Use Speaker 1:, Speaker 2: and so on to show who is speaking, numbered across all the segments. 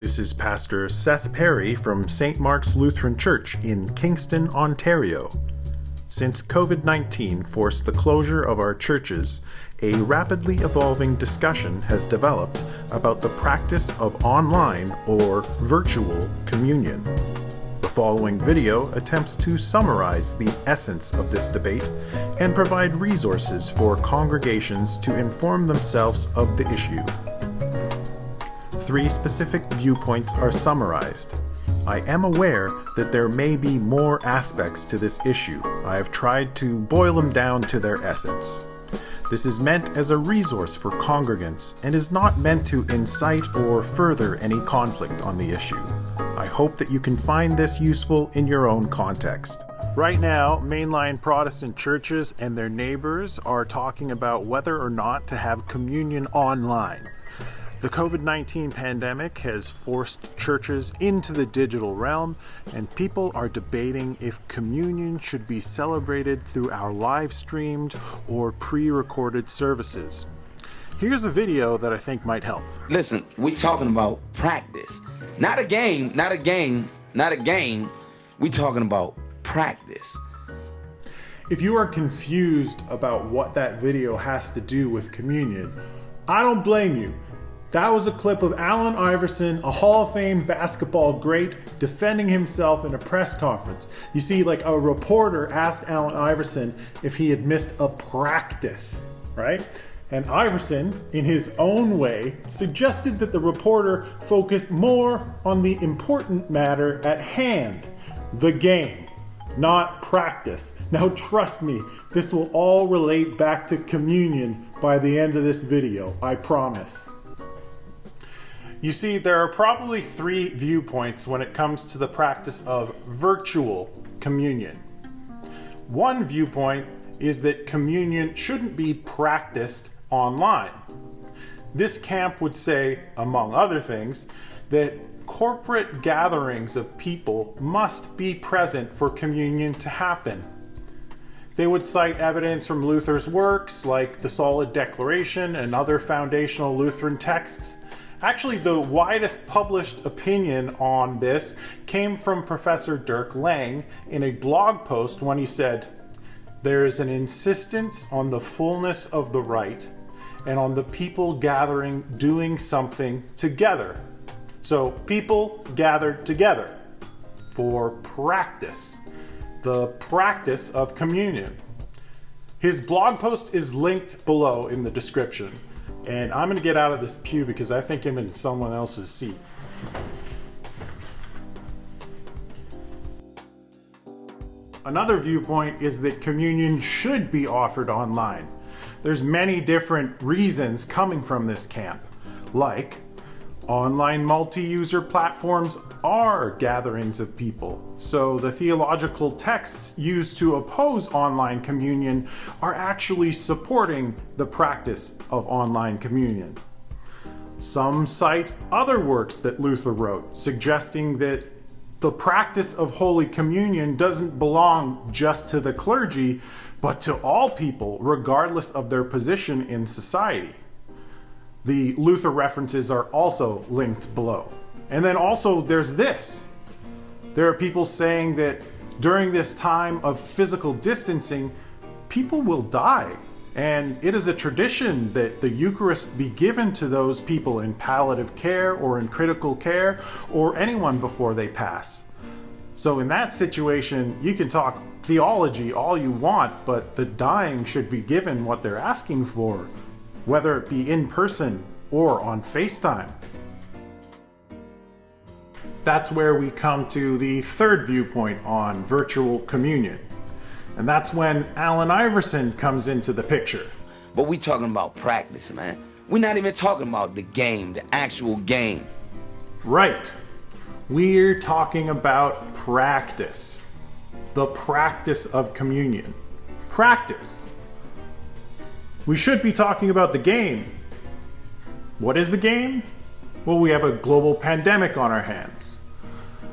Speaker 1: This is Pastor Seth Perry from St. Mark's Lutheran Church in Kingston, Ontario. Since COVID-19 forced the closure of our churches, a rapidly evolving discussion has developed about the practice of online or virtual communion. The following video attempts to summarize the essence of this debate and provide resources for congregations to inform themselves of the issue. 3 specific viewpoints are summarized. I am aware that there may be more aspects to this issue. I have tried to boil them down to their essence. This is meant as a resource for congregants and is not meant to incite or further any conflict on the issue. I hope that you can find this useful in your own context. Right now, mainline Protestant churches and their neighbors are talking about whether or not to have communion online. The COVID-19 pandemic has forced churches into the digital realm, and people are debating if communion should be celebrated through our live-streamed or pre-recorded services. Here's a video that I think might help.
Speaker 2: Listen, we're talking about practice. Not a game. We're talking about practice.
Speaker 1: If you are confused about what that video has to do with communion, I don't blame you. That was a clip of Allen Iverson, a Hall of Fame basketball great, defending himself in a press conference. You see, like a reporter asked Allen Iverson if he had missed a practice, right? And Iverson, in his own way, suggested that the reporter focused more on the important matter at hand, the game, not practice. Now trust me, this will all relate back to communion by the end of this video, I promise. You see, there are probably 3 viewpoints when it comes to the practice of virtual communion. One viewpoint is that communion shouldn't be practiced online. This camp would say, among other things, that corporate gatherings of people must be present for communion to happen. They would cite evidence from Luther's works like the Solid Declaration and other foundational Lutheran texts. Actually, the widest published opinion on this came from Professor Dirk Lange in a blog post when he said, "There is an insistence on the fullness of the rite and on the people gathering doing something together." So people gathered together for practice, the practice of communion. His blog post is linked below in the description. And I'm going to get out of this pew because I think I'm in someone else's seat. Another viewpoint is that communion should be offered online. There's many different reasons coming from this camp, like online multi-user platforms are gatherings of people, so the theological texts used to oppose online communion are actually supporting the practice of online communion. Some cite other works that Luther wrote, suggesting that the practice of Holy Communion doesn't belong just to the clergy, but to all people, regardless of their position in society. The Luther references are also linked below. And then also there's this. There are people saying that during this time of physical distancing, people will die. And it is a tradition that the Eucharist be given to those people in palliative care or in critical care or anyone before they pass. So in that situation, you can talk theology all you want, but the dying should be given what they're asking for, whether it be in person or on FaceTime. That's where we come to the third viewpoint on virtual communion. And that's when Allen Iverson comes into the picture.
Speaker 2: But we talking about practice, man. We're not even talking about the game, the actual game.
Speaker 1: Right. We're talking about practice. The practice of communion. Practice. We should be talking about the game. What is the game? Well, we have a global pandemic on our hands.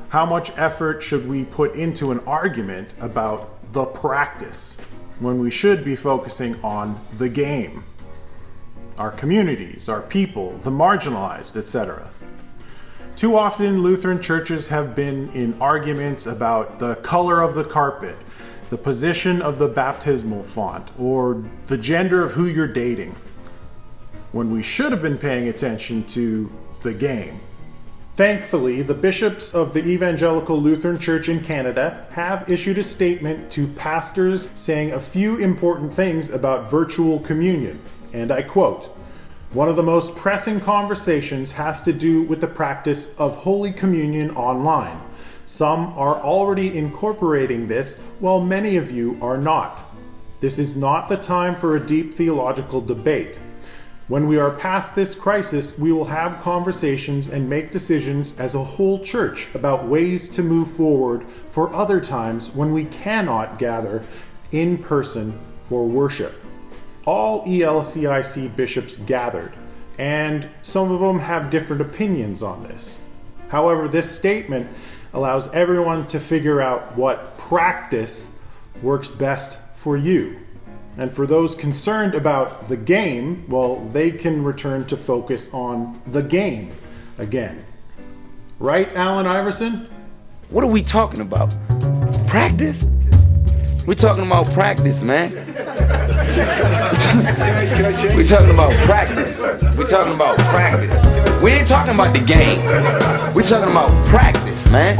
Speaker 1: How much effort should we put into an argument about the practice when we should be focusing on the game? Our communities, our people, the marginalized, etc. Too often, Lutheran churches have been in arguments about the color of the carpet, the position of the baptismal font, or the gender of who you're dating, when we should have been paying attention to the game. Thankfully, the bishops of the Evangelical Lutheran Church in Canada have issued a statement to pastors saying a few important things about virtual communion, and I quote, "One of the most pressing conversations has to do with the practice of Holy Communion online. Some are already incorporating this, while many of you are not. This is not the time for a deep theological debate. When we are past this crisis, we will have conversations and make decisions as a whole church about ways to move forward for other times when we cannot gather in person for worship." All ELCIC bishops gathered, and some of them have different opinions on this. However, this statement allows everyone to figure out what practice works best for you. And for those concerned about the game, well, they can return to focus on the game again. Right, Allen Iverson?
Speaker 2: What are we talking about? Practice? We're talking about practice, man. We're talking about practice. We're talking about practice. We ain't talking about the game. We're talking about practice, man.